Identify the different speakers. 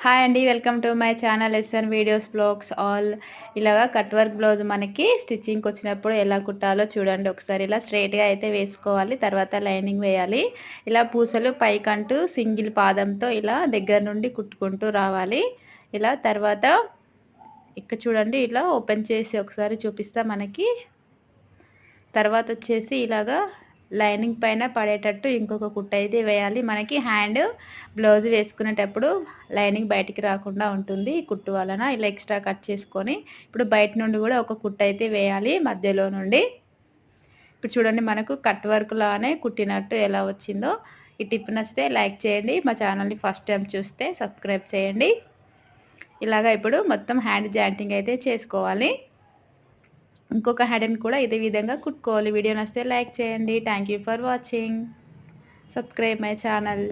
Speaker 1: Hi అండి, welcome to my channel S N videos blogs all. ఇలాగా cut work blouse మనకి స్టిచ్చింగ్కి వచ్చినప్పుడు ఎలా కుట్టాలో చూడండి. ఒకసారి ఇలా స్ట్రైట్గా అయితే వేసుకోవాలి, తర్వాత లైనింగ్ వేయాలి. ఇలా పూసలు పైకంటూ సింగిల్ పాదంతో ఇలా దగ్గర నుండి కుట్టుకుంటూ రావాలి. ఇలా తర్వాత ఇక్కడ చూడండి, ఇలా ఓపెన్ చేసి ఒకసారి చూపిస్తా. మనకి తర్వాత వచ్చేసి ఇలాగా లైనింగ్ పైన పడేటట్టు ఇంకొక కుట్టు అయితే వేయాలి. మనకి హ్యాండ్ బ్లౌజ్ వేసుకునేటప్పుడు లైనింగ్ బయటికి రాకుండా ఉంటుంది ఈ కుట్టు వలన. ఇలా ఎక్స్ట్రా కట్ చేసుకొని ఇప్పుడు బయట నుండి కూడా ఒక కుట్టు అయితే వేయాలి మధ్యలో నుండి. ఇప్పుడు చూడండి, మనకు కట్ వర్క్ లానే కుట్టినట్టు ఎలా వచ్చిందో. ఈ టిప్ నచ్చితే లైక్ చేయండి, మా ఛానల్ని ఫస్ట్ టైం చూస్తే సబ్స్క్రైబ్ చేయండి. ఇలాగా ఇప్పుడు మొత్తం హ్యాండ్ జాయింటింగ్ అయితే చేసుకోవాలి. ఇంకొక హ్యాండ్ని కూడా ఇదే విధంగా కుట్టుకోవాలి. వీడియో నచ్చితే లైక్ చేయండి. Thank you for watching. Subscribe my channel.